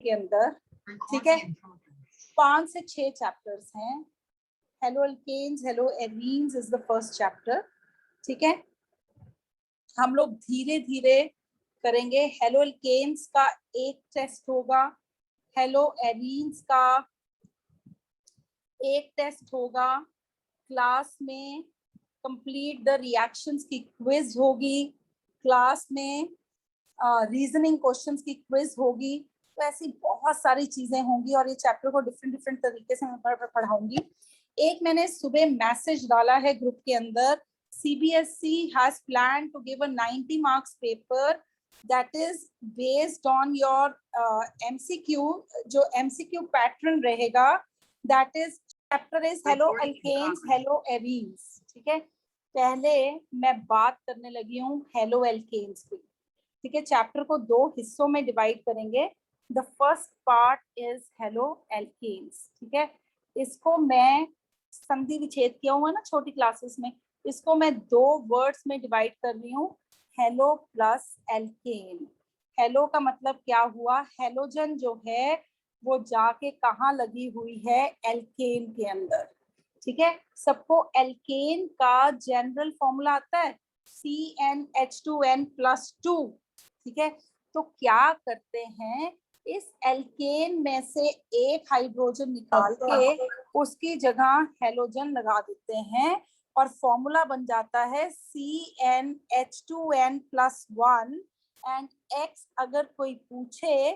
के अंदर, ठीक है, 5 से 6 चैप्टर्स हैं। Haloalkanes, haloarenes is the first chapter, ठीक है। हम लोग धीरे धीरे करेंगे। हेलो एल्केन्स का एक टेस्ट होगा, हेलो एरीन्स का एक टेस्ट होगा, क्लास में कंप्लीट द रिएक्शंस की क्विज होगी, क्लास में रीजनिंग क्वेश्चंस की क्विज होगी। तो ऐसी बहुत सारी चीजें होंगी और ये चैप्टर को डिफरेंट डिफरेंट तरीके से मैं पढ़ाऊंगी। एक मैंने सुबह मैसेज डाला है ग्रुप के अंदर, CBSE has planned to give a 90 marks paper that is based on your MCQ, जो MCQ पैटर्न रहेगा, that is chapter is hello alkanes, hello arenes, ठीक है। पहले मैं बात करने लगी हूँ हेलो एल्केन्स की, ठीक है। चैप्टर को 2 हिस्सों में डिवाइड करेंगे। The first part is haloalkanes, ठीक है। इसको मैं संधि विच्छेद किया हुआ ना छोटी क्लासेस में, इसको मैं 2 वर्ड्स में डिवाइड कर रही हूँ, हेलो प्लस एल्केन। हेलो का मतलब क्या हुआ, हेलोजन जो है वो जाके कहाँ लगी हुई है, एल्केन के अंदर, ठीक है। सबको एल्केन का जनरल फॉर्मूला आता है, CnH2n+2, ठीक है। तो क्या करते हैं, इस एल्केन में से एक हाइड्रोजन निकाल के उसकी जगह हेलोजन लगा देते हैं और फॉर्मूला बन जाता है CnH2n+1। एंड X अगर कोई पूछे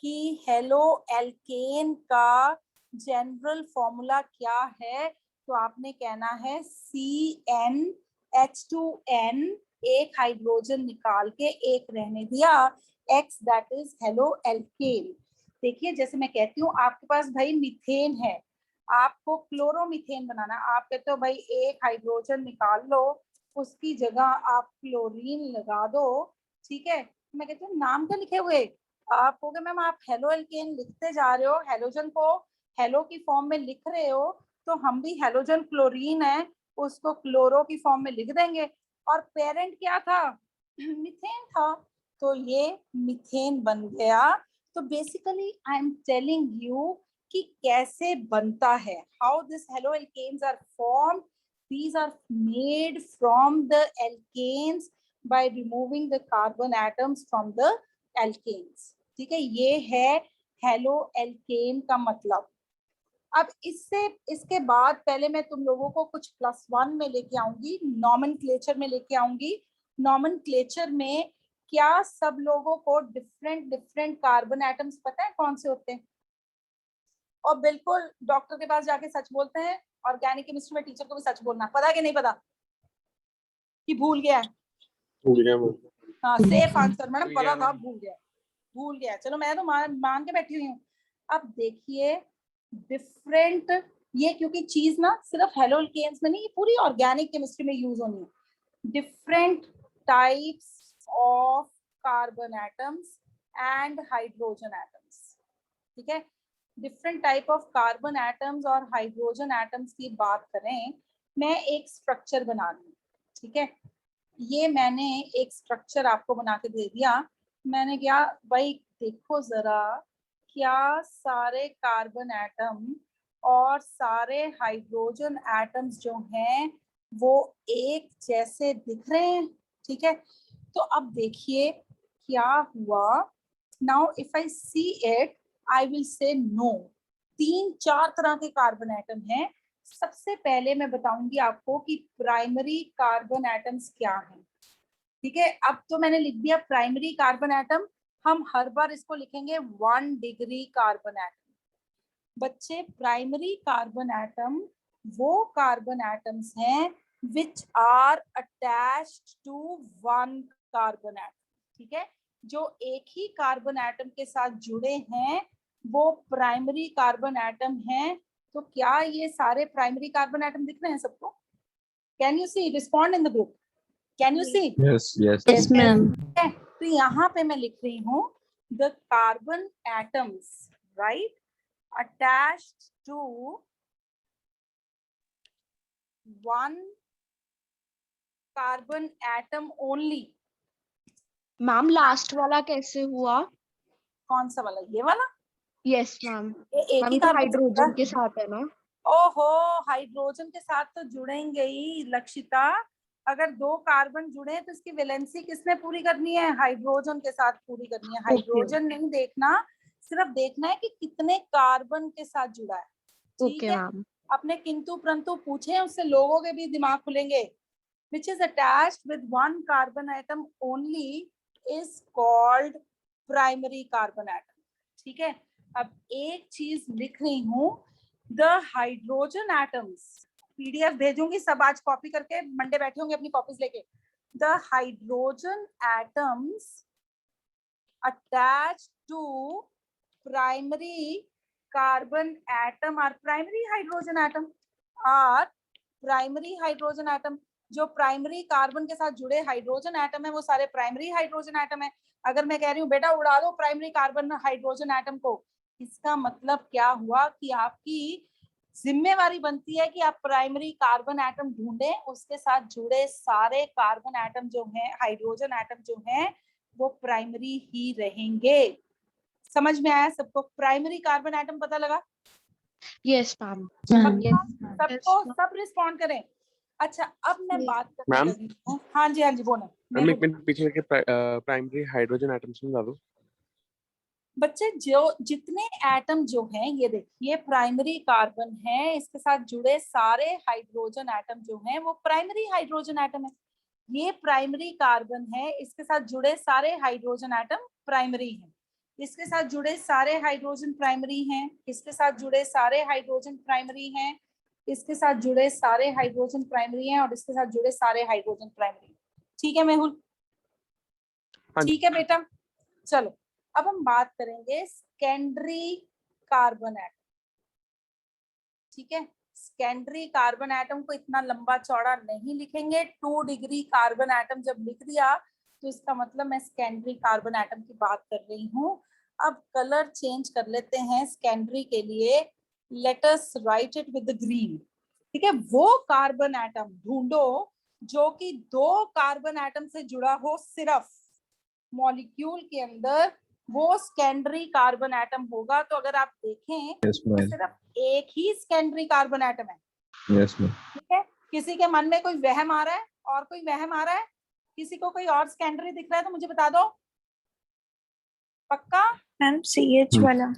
कि हेलो एल्केन का जनरल फॉर्मूला क्या है, तो आपने कहना है CnH2n, एक हाइड्रोजन निकाल के एक रहने दिया, X that is halo alkane. देखिए जैसे मैं कहती हूँ आपके पास भाई मीथेन है, आपको क्लोरोमीथेन बनाना, आप कहते हो भाई एक हाइड्रोजन निकाल लो उसकी जगह आप क्लोरीन लगा दो, ठीक है। मैं कहती हूँ नाम क्या लिखे हुए, आप कहोगे मैम आप हेलो एल्केन लिखते जा रहे हो, हेलोजन को हेलो की फॉर्म में लिख रहे हो, तो हम भी हेलोजन क्लोरीन है उसको क्लोरो की फॉर्म में लिख देंगे। और पेरेंट क्या था, मीथेन था, तो ये मीथेन बन गया। तो basically I am telling you कि कैसे बनता है, how this haloalkanes are formed. These are made from the alkanes by removing the carbon atoms from the alkanes, ठीक है। ये है हेलो एल्केन का मतलब। अब इसके बाद पहले मैं तुम लोगों को कुछ +1 में लेके आऊंगी, नॉमेनक्लेचर में लेके आऊंगी। नॉमेनक्लेचर में क्या सब लोगों को डिफरेंट डिफरेंट कार्बन एटम्स पता है कौन से होते हैं? और बिल्कुल डॉक्टर के पास जाके सच बोलते हैं, ऑर्गेनिक केमिस्ट्री में टीचर को भी सच बोलना, पता कि नहीं पता कि भूल गया है? भूल गया। हाँ सेफ आंसर मैडम, पता था भूल गया। चलो मैं तो मान के बैठी हुई हूँ। अब देखिए डिफरेंट, ये क्योंकि चीज ना सिर्फ हेलो एल्केन्स में नहीं, पूरी ऑर्गेनिक केमिस्ट्री में यूज होनी है। Different types of carbon atoms and hydrogen atoms, ठीक है। Different type of carbon atoms और हाइड्रोजन एटम्स की बात करें, मैं एक स्ट्रक्चर बना रही हूँ, ठीक है। ये मैंने एक स्ट्रक्चर आपको बना के दे दिया। मैंने क्या भाई देखो जरा, क्या सारे कार्बन एटम और सारे हाइड्रोजन एटम्स जो हैं वो एक जैसे दिख रहे हैं, ठीक है। तो अब देखिए क्या हुआ, now if I see it I will say no. 3-4 तरह के कार्बन एटम हैं। सबसे पहले मैं बताऊंगी आपको कि प्राइमरी कार्बन एटम्स क्या हैं, ठीक है। अब तो मैंने लिख दिया प्राइमरी कार्बन एटम, हम हर बार इसको लिखेंगे 1 डिग्री कार्बन एटम। बच्चे प्राइमरी कार्बन एटम वो कार्बन एटम्स हैं which are attached to 1 carbon atom, ठीक है। जो एक ही कार्बन एटम के साथ जुड़े हैं वो प्राइमरी कार्बन एटम हैं। तो क्या ये सारे प्राइमरी कार्बन एटम दिख रहे हैं सबको? Can you see, respond in the group, can you see? Yes, ma'am. तो यहाँ पे मैं लिख रही हूँ the carbon atoms, right, attached to 1 carbon atom only. Ma'am last वाला कैसे हुआ? कौन सा वाला, ये वाला? Yes ma'am. एक मैम ही तो कार्बन से जुड़ा हाइड्रोजन है। के साथ है ना? ओहो, हाइड्रोजन के साथ तो जुड़ेंगे ही लक्षिता। अगर दो कार्बन जुड़े हैं तो इसकी वैलेंसी किसने पूरी करनी है? हाइड्रोजन के साथ पूरी करनी है। ओके हाइड्रोजन नहीं देखना, सिर्फ देखना है कि कितने कार्बन के साथ जुड़ा है। ठीक ओके है, मैम। अपने किंतु परंतु पूछे, उससे लोगों के भी दिमाग खुलेंगे। which is attached with one carbon atom only is called primary carbon atom। ठीक है, अब एक चीज लिख रही हूं, the hydrogen atoms, पीडीएफ भेजूंगी सब आज कॉपी करके, मंडे बैठे होंगे अपनी कॉपीज लेके। the hydrogen atoms attached to primary carbon atom are primary hydrogen atom are primary hydrogen atom. जो प्राइमरी कार्बन के साथ जुड़े हाइड्रोजन एटम है वो सारे प्राइमरी हाइड्रोजन एटम है। अगर मैं कह रही हूँ बेटा उड़ा दो प्राइमरी कार्बन हाइड्रोजन एटम को, इसका मतलब क्या हुआ कि आपकी जिम्मेवारी बनती है कि आप प्राइमरी कार्बन एटम ढूंढें, उसके साथ जुड़े सारे कार्बन एटम जो हैं, हाइड्रोजन एटम जो हैं, वो प्राइमरी ही रहेंगे। समझ में आया सबको? प्राइमरी कार्बन एटम पता लगा? Yes ma'am. सबको सब रिस्पॉन्ड करें। अच्छा, अब मैं बात करने मैम लगी हूँ। हाँ जी हाँ जी, बोलो। मैम एक मिनट पीछे के प्राइमरी हाइड्रोजन एटम्स में बता दो बच्चे जो जितने एटम जो हैं, ये देखिए प्राइमरी कार्बन है, इसके साथ जुड़े सारे हाइड्रोजन एटम जो हैं वो प्राइमरी हाइड्रोजन एटम है। ये प्राइमरी कार्बन है, इसके साथ जुड़े सारे हाइड्रोजन एटम प्राइमरी हैं। इसके साथ जुड़े सारे हाइड्रोजन प्राइमरी हैं, इसके साथ जुड़े सारे हाइड्रोजन प्राइमरी हैं, इसके साथ जुड़े सारे हाइड्रोजन प्राइमरी हैं, और इसके साथ जुड़े सारे हाइड्रोजन प्राइमरी। ठीक है मेहुल? हाँ जी। ठीक है बेटा, चलो अब हम बात करेंगे सेकेंडरी कार्बन एटम। ठीक है, सेकेंडरी कार्बन एटम को इतना लंबा चौड़ा नहीं लिखेंगे। 2 डिग्री कार्बन एटम जब लिख दिया तो इसका मतलब मैं सेकेंडरी कार्बन एटम की बात कर रही हूँ। अब कलर चेंज कर लेते हैं सेकेंडरी के लिए, let us right it with green. ठीक है, वो कार्बन एटम ढूंढो जो कि 2 कार्बन एटम से जुड़ा हो, सिर्फ मॉलिक्यूल के अंदर वो सेकेंडरी कार्बन एटम होगा। तो अगर आप देखें तो सिर्फ एक ही सेकेंडरी कार्बन एटम है। ठीक है, किसी के मन में कोई वहम आ रहा है? और कोई वहम आ रहा है? किसी को कोई और सेकेंडरी दिख रहा है तो मुझे बता दो। पक्का? मैम CH वाला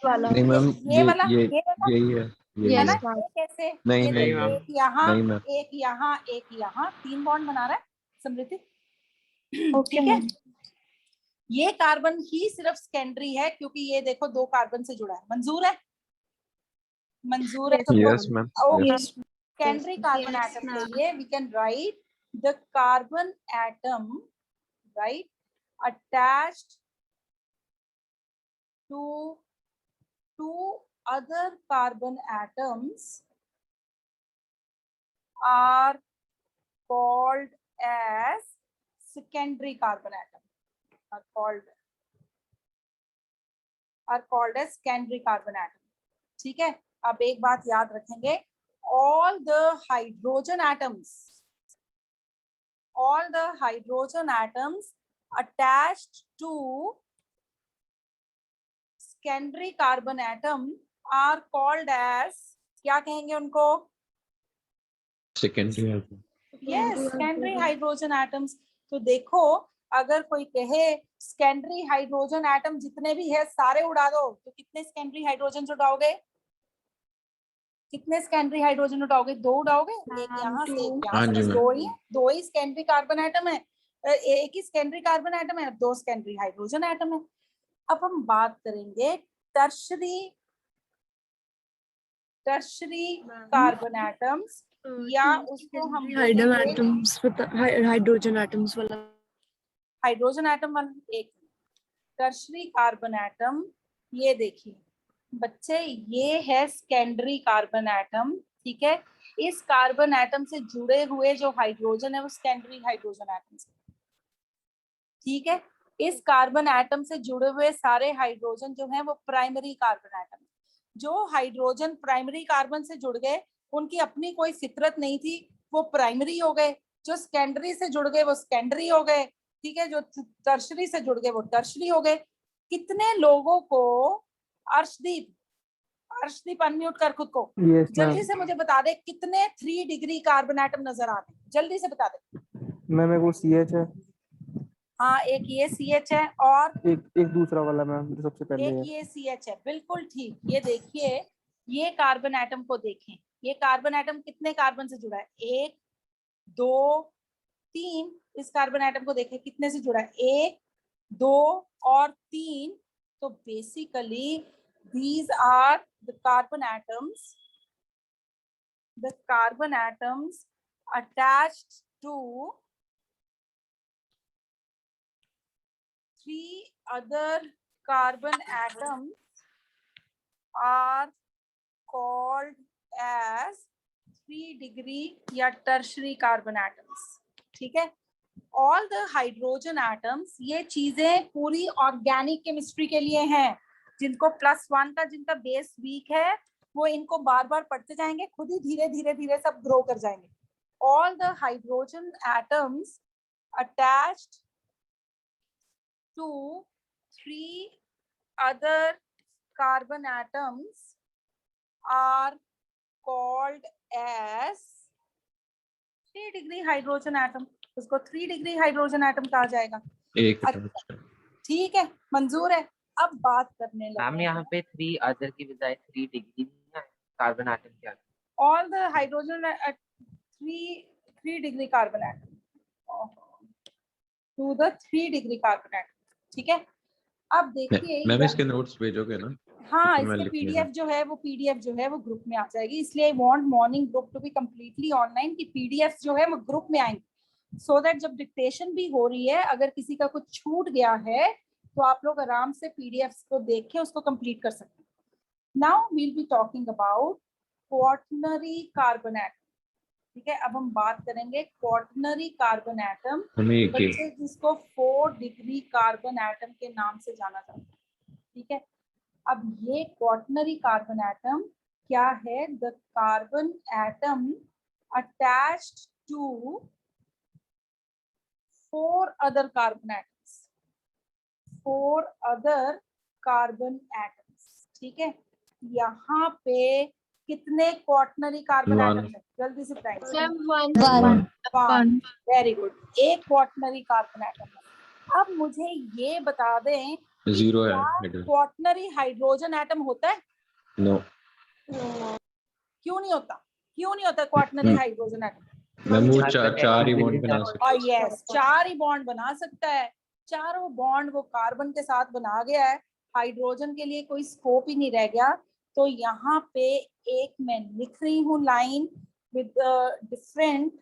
नहीं मैम, ये वाला, ये ये वाला यही है, है ना? Yes ma'am. ये कैसे? नहीं ये नहीं देखो, मैम, एक यहाँ, नहीं मैम, एक यहाँ, एक यहाँ, 3 बॉन्ड बना रहा है समृद्धि। ओके ठीक है, मैम। ये कार्बन ही सिर्फ सेकेंडरी है क्योंकि ये देखो 2 कार्बन से जुड़ा है। मंजूर है? मंजूर है सबको? Yes ma'am, okay, yes secondary carbon Yes, atom ma'am. के लिए we can write the carbon atom, right, attached to 2 other carbon atoms are called as secondary carbon atom, are called as secondary carbon atom। ठीक है, अब एक बात याद रखेंगे, all the hydrogen atoms attached to secondary carbon atom are called as, क्या कहेंगे उनको? Secondary yes, secondary hydrogen atoms. तो देखो, अगर कोई कहे सेकेंडरी हाइड्रोजन एटम जितने भी है सारे उड़ा दो, तो कितने सेकेंडरी हाइड्रोजन उड़ाओगे? कितने सेकेंडरी हाइड्रोजन उड़ाओगे? 2 उड़ाओगे, एक यहाँ से एक यहाँ हाँ से, जी बस मैम। 2 ही सेकेंडरी कार्बन एटम है। एक ही सेकेंडरी कार्बन एटम है, 2 सेकेंडरी हाइड्रोजन एटम है। अब हम बात करेंगे टर्शरी कार्बन एटम्स, या उसको हम हाइड्रोजन एटम्स वाला। हाइड्रोजन एटम वाला। एक टर्शरी कार्बन एटम, ये देखिए बच्चे, ये है सेकेंडरी कार्बन एटम। ठीक है, इस कार्बन एटम से जुड़े हुए जो हाइड्रोजन है वो सेकेंडरी हाइड्रोजन एटम से। ठीक है, इस कार्बन एटम से जुड़े हुए सारे हाइड्रोजन जो हैं वो प्राइमरी कार्बन एटम। जो हाइड्रोजन प्राइमरी कार्बन से जुड़ गए उनकी अपनी कोई फितरत नहीं थी, वो प्राइमरी हो गए। जो सेकेंडरी से जुड़ गए वो सेकेंडरी हो गए। ठीक है, जो टर्शरी से जुड़ गए वो टर्शरी हो गए। कितने लोगों को अर्शदीप, अर्शदीप अनम्यूट कर खुद को। Yes ma'am. जल्दी से मुझे बता दे कितने 3 डिग्री कार्बन एटम नजर आते हैं, जल्दी से बता दे। मैम एक वो CH है, हाँ, एक ये CH है और एक दूसरा वाला मैम जो सबसे पहले एक है। ये CH है, बिल्कुल ठीक। ये देखिए, ये कार्बन एटम को देखें, ये कार्बन एटम कितने कार्बन से जुड़ा है, 1 2 3। इस कार्बन एटम को देखें कितने से जुड़ा है, 1 2 और 3। तो basically these are the carbon atoms attached to 3 other carbon atoms are called as 3 degree या tertiary carbon atoms। ठीक है, ऑल द हाइड्रोजन एटम्स, ये चीजें पूरी ऑर्गेनिक केमिस्ट्री के लिए हैं। जिनको +1 का, जिनका बेस वीक है, वो इनको बार बार पढ़ते जाएंगे, खुद ही धीरे धीरे धीरे सब ग्रो कर जाएंगे। All the hydrogen atoms attached to 3 other carbon atoms are called as 3 degree hydrogen atom. उसको 3 डिग्री हाइड्रोजन एटम कहा जाएगा। एक अच्छा, ठीक है, मंजूर है। अब बात करने मैम लगे यहाँ पे 3 अदर की बजाय 3 डिग्री नहीं है कार्बन एटम क्या? All the hydrogen 3 degree carbon atom to the 3 degree carbon atom. ठीक है, अब देखिए मैम इसके नोट्स भेजोगे ना? हाँ, तो मैं इसके लिख पीडीएफ लूंगा। जो है वो ग्रुप में आ जाएगी। इसलिए I want morning group to be completely online, कि पीडीएफ जो है वो ग्रुप में आएंगे, सो दैट जब डिक्टेशन भी हो रही है, अगर किसी का कुछ छूट गया है तो आप लोग आराम से पीडीएफ को देख के उसको कंप्लीट कर सकते हैं। Now we'll be talking about quaternary carbon atom. ठीक है, अब हम बात करेंगे क्वार्टनरी कार्बन एटम, हमें एक ही बच्चे जिसको 4 डिग्री कार्बन एटम के नाम से जाना जाता है। ठीक है, अब ये क्वार्टनरी कार्बन एटम क्या है, the carbon atom attached to 4 other carbon atoms, 4 other carbon atoms. ठीक है, यहाँ पे कितने क्वार्टनरी कार्बन One. एटम्स हैं, जल्दी से बताइए। One. वन, वेरी गुड, एक क्वार्टनरी कार्बन एटम है। अब मुझे ये बता दें, 0 है। क्वार्टनरी हाइड्रोजन एटम होता है? नो क्यों नहीं होता? क्यों नहीं होता क्वार्टनरी हाइड्रोजन एटम? मैम वो चार ही बॉन्ड बना सकते और यस, 4 ही बॉन्ड बना सकता है। चारों बॉन्ड वो कार्बन के साथ बना गया है, हाइड्रोजन के लिए कोई स्कोप ही नहीं रह गया। तो यहाँ पे एक मैं लिख रही हूँ line with different,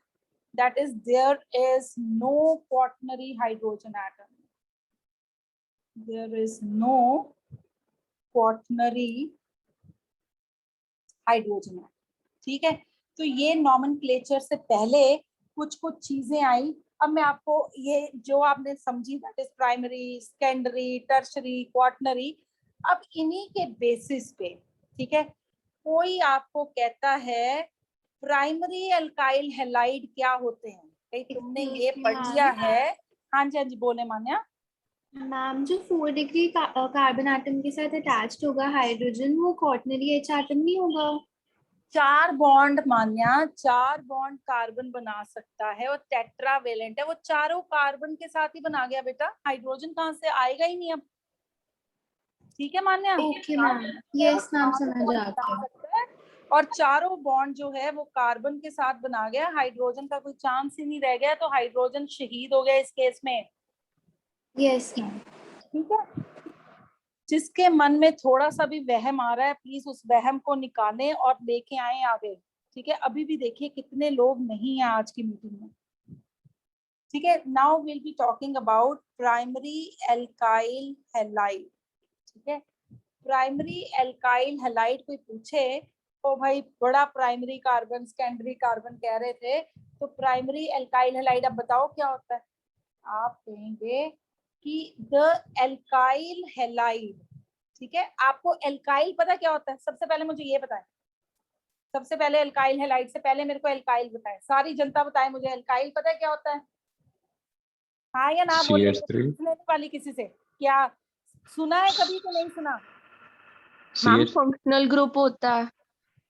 that is there is no quaternary hydrogen atom, there is no quaternary hydrogen atom। ठीक है, तो ये नॉमेनक्लेचर से पहले कुछ कुछ चीजें आई। अब मैं आपको ये जो आपने समझी, that is primary, secondary, tertiary, quaternary, अब इन्हीं के बेसिस पे, ठीक है, कोई आपको कहता है प्राइमरी अल्काइल हैलाइड क्या होते हैं, कहीं तुमने ये पढ़ लिया है? हाँ जी, हाँ जी, बोले मान्या। मैम, जो 4 डिग्री कार्बन एटम के साथ अटैच्ड होगा हाइड्रोजन, वो क्वार्टनरी H एटम नहीं होगा? 4 बॉन्ड मान्या, 4 बॉन्ड कार्बन बना सकता है और टेट्रावेलेंट है, वो चारों कार्बन के साथ ही बना गया बेटा, हाइड्रोजन कहाँ से आएगा ही नहीं अब। ठीक है मान्या? ओके मैम, यस मैम, समझ आ गया। और चारों बॉन्ड जो है वो कार्बन के साथ बना गया, हाइड्रोजन का कोई चांस ही नहीं रह गया, तो हाइड्रोजन शहीद हो गया इस केस में। Yes ma'am. ठीक है, जिसके मन में थोड़ा सा भी वहम आ रहा है, प्लीज उस वहम को निकालें और लेके आए आगे। ठीक है, अभी भी देखिए कितने लोग नहीं हैं आज की मीटिंग में। ठीक है, now will be talking about primary alkyl halide. ठीक है, प्राइमरी एल्काइल हैलाइड कोई पूछे तो भाई बड़ा प्राइमरी कार्बन, सेकेंडरी कार्बन कह रहे थे, तो प्राइमरी एल्काइल हैलाइड अब बताओ क्या होता है? आप कहेंगे कि द एल्काइल हैलाइड। ठीक है, आपको एल्काइल पता क्या होता है? सबसे पहले मुझे ये बताएं, सबसे पहले एल्काइल हैलाइड से पहले मेरे को एल्काइल बताएं, सारी जनता बताए मुझे, एल्काइल पता है क्या होता है? हाँ या ना बोलिए, CH3 वाली किसी से क्या सुना है कभी तो नहीं सुना? मैम CH फंक्शनल ग्रुप होता है।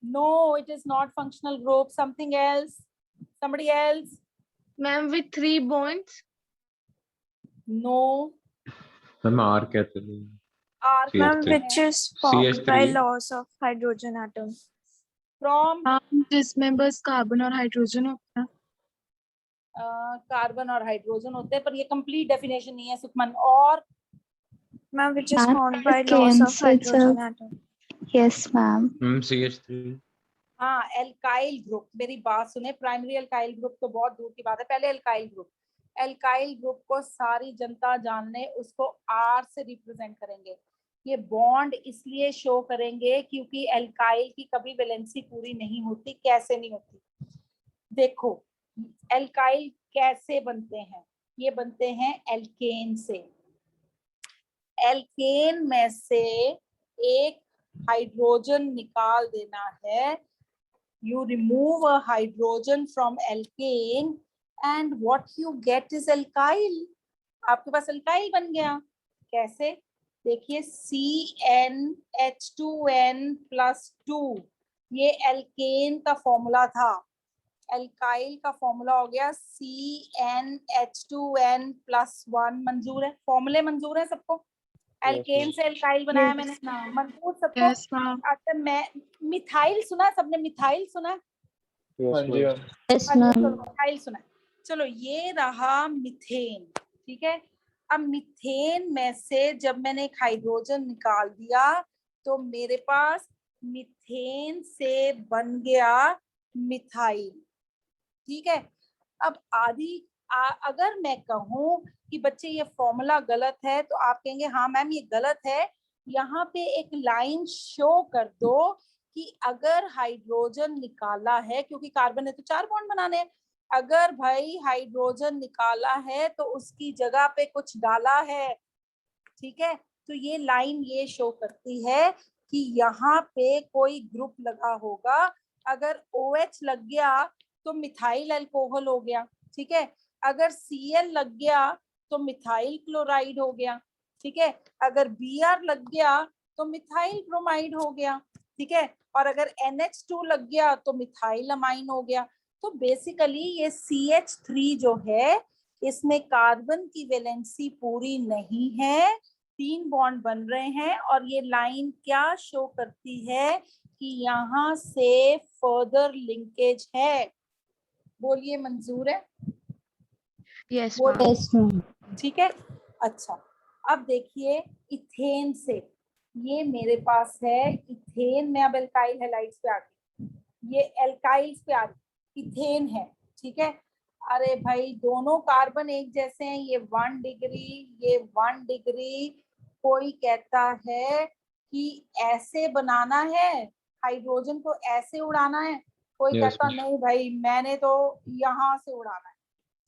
No, it is not functional group. Something else. Somebody else. Ma'am with 3 bonds। No. Ma'am R कहते थे। R CH3. Ma'am, कहते which हैं is formed by CH3 laws of hydrogen atom. from जिसमें बस carbon और hydrogen होता है। Carbon और हाइड्रोजन होते हैं, पर ये कंप्लीट डेफिनेशन नहीं है सुखमन। और Ma'am, which is Ma'am, formed by laws of alkanes itself. hydrogen atom. Yes, ma'am. CH3 हाँ, एल्काइल ग्रुप। मेरी बात सुने, प्राइमरी एल्काइल ग्रुप तो बहुत दूर की बात है, पहले एल्काइल ग्रुप। एल्काइल ग्रुप को सारी जनता जान ले, उसको आर से रिप्रेजेंट करेंगे। ये बॉन्ड इसलिए शो करेंगे क्योंकि एल्काइल की कभी वैलेंसी पूरी नहीं होती। कैसे नहीं होती? देखो, एल्काइल कैसे बनते हैं? ये बनते हैं एल्केन से। एल्केन में से एक हाइड्रोजन निकाल देना है। You remove a hydrogen from alkane and what you get is alkyl. आपके पास alkyl बन गया। कैसे? देखिए, CnH2n+2 ये alkane का फॉर्मूला था। alkyl का फॉर्मूला हो गया CnH2n+1। मंजूर है? फॉर्मूले मंजूर है सबको? एल्केन से एल्काइल बनाया मैंने ना, मंजूर सबको? Yes ma'am. अच्छा, मैं मिथाइल सुना? सबने मिथाइल सुना? Yes, ma'am. Yes, अच्छा, ma'am. चलो मिथाइल सुना। चलो, ये रहा मिथेन। ठीक है, अब मिथेन में से जब मैंने एक हाइड्रोजन निकाल दिया तो मेरे पास मिथेन से बन गया मिथाइल। ठीक है, अब अगर मैं कहूं कि बच्चे ये फॉर्मूला गलत है तो आप कहेंगे हाँ मैम ये गलत है। यहाँ पे एक लाइन शो कर दो कि अगर हाइड्रोजन निकाला है, क्योंकि कार्बन ने तो 4 बॉन्ड बनाने हैं, अगर भाई हाइड्रोजन निकाला है तो उसकी जगह पे कुछ डाला है। ठीक है, तो ये लाइन ये शो करती है कि यहाँ पे कोई ग्रुप लगा होगा। अगर OH लग गया तो मिथाइल अल्कोहल हो गया। ठीक है, अगर Cl लग गया तो मिथाइल क्लोराइड हो गया। ठीक है, अगर Br लग गया तो मिथाइल ब्रोमाइड हो गया। ठीक है, और अगर NH2 लग गया तो मिथाइल अमाइन हो गया। तो बेसिकली ये CH3 जो है इसमें कार्बन की वैलेंसी पूरी नहीं है, 3 बॉन्ड बन रहे हैं। और ये लाइन क्या शो करती है कि यहाँ से फर्दर लिंकेज है। बोलिए, मंजूर है? यस बोलिए। मैम। Yes, ma'am. ठीक है, अच्छा, अब देखिए इथेन से ये मेरे पास है इथेन में। अब एल्काइल हैलाइड्स पे आ गई, ये एल्काइल्स पे आ गई, इथेन है। ठीक है, अरे भाई दोनों कार्बन एक जैसे हैं, ये 1 डिग्री, ये 1 डिग्री। कोई कहता है कि ऐसे बनाना है, हाइड्रोजन को ऐसे उड़ाना है। कोई Yes, कहता ma'am. नहीं भाई मैंने तो यहाँ से उड़ाना है।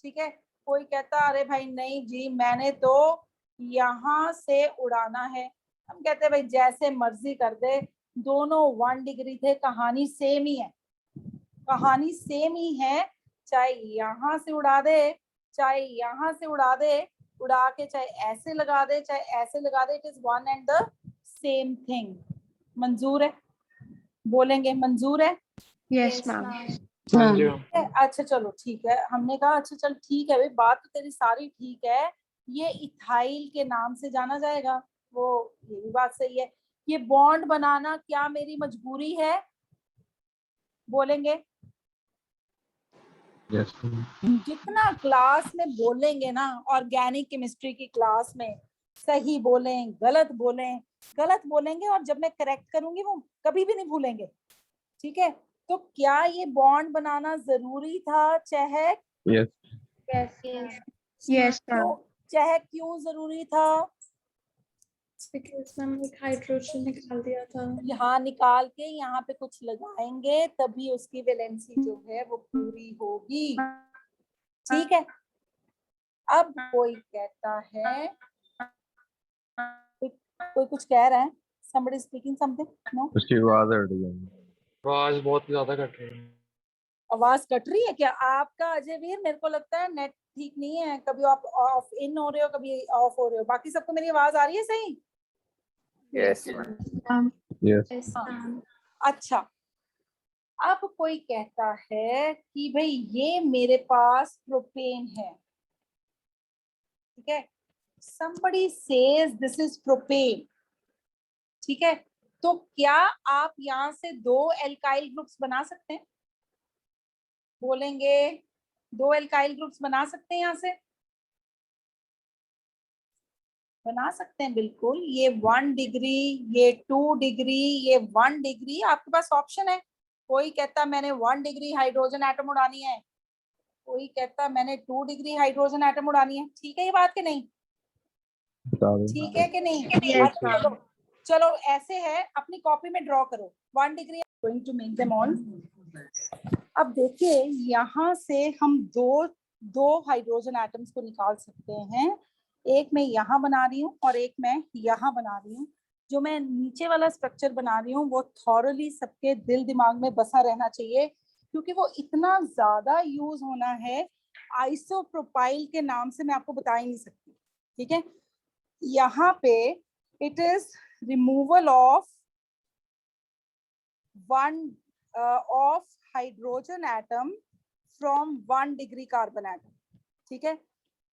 ठीक है, कोई कहता अरे भाई नहीं जी मैंने तो यहाँ से उड़ाना है। हम कहते हैं भाई जैसे मर्जी कर दे, दोनों 1 डिग्री थे, कहानी सेम ही है। कहानी सेम ही है, चाहे यहाँ से उड़ा दे चाहे यहाँ से उड़ा दे, उड़ा के चाहे ऐसे लगा दे चाहे ऐसे लगा दे, it is one and the same thing. मंजूर है? बोलेंगे मंजूर है? Yes ma'am. हाँ जी मैम। अच्छा चलो ठीक है, हमने कहा अच्छा चल ठीक है भाई, बात तो तेरी सारी ठीक है। ये इथाइल के नाम से जाना जाएगा, वो ये भी बात सही है। ये बॉन्ड बनाना क्या मेरी मजबूरी है? बोलेंगे? Yes, ma'am. जितना क्लास में बोलेंगे ना, ऑर्गेनिक केमिस्ट्री की क्लास में, सही बोलें गलत बोलें, गलत बोलेंगे और जब मैं करेक्ट करूंगी वो कभी भी नहीं भूलेंगे। ठीक है, तो क्या ये बॉन्ड बनाना जरूरी था? चाहे Yes. Yes ma'am. तो चाहे क्यों जरूरी था? Because मैम एक हाइड्रोजन निकाल दिया था। यहाँ निकाल के यहाँ पे कुछ लगाएंगे तभी उसकी वैलेंसी जो है वो पूरी होगी। ठीक है, अब कोई कहता है, कोई कुछ कह रहा है, somebody speaking something? No? उसकी आवाज हट गई। आवाज बहुत ज्यादा कट रही है। आवाज कट रही है क्या आपका? अजय वीर, मेरे को लगता है नेट ठीक नहीं है, कभी आप ऑफ इन हो रहे हो कभी ऑफ हो रहे हो। बाकी सबको मेरी आवाज आ रही है सही? Yes ma'am. Yes. Yes, हाँ। ma'am. अच्छा, अब कोई कहता है कि भाई ये मेरे पास प्रोपेन है, ठीक है, somebody says this is propane, ठीक है, तो क्या आप यहाँ से 2 एल्काइल ग्रुप्स बना सकते हैं? बोलेंगे 2 एल्काइल ग्रुप्स बना सकते हैं यहाँ से? बना सकते हैं बिल्कुल। ये 1 डिग्री, ये 2 डिग्री, ये 1 डिग्री, आपके पास ऑप्शन है। कोई कहता मैंने 1 डिग्री हाइड्रोजन एटम उड़ानी है, कोई कहता मैंने 2 डिग्री हाइड्रोजन एटम उड़ानी है। ठीक है ये बात कि नहीं? बता दो। ठीक है कि नहीं? Yes, अच्छा, चलो चलो ऐसे है, अपनी कॉपी में ड्रॉ करो 1 degree, going to make them all. अब देखिए यहाँ से हम दो हाइड्रोजन एटम्स को निकाल सकते हैं। एक मैं यहाँ बना रही हूँ और एक मैं यहाँ बना रही हूँ। जो मैं नीचे वाला स्ट्रक्चर बना रही हूँ वो थॉरली सबके दिल दिमाग में बसा रहना चाहिए, क्योंकि वो इतना ज्यादा यूज होना है, आइसोप्रोपाइल के नाम से मैं आपको बता ही नहीं सकती। ठीक है, यहाँ पे it is removal of of hydrogen atom from 1 degree carbon atom. ठीक है,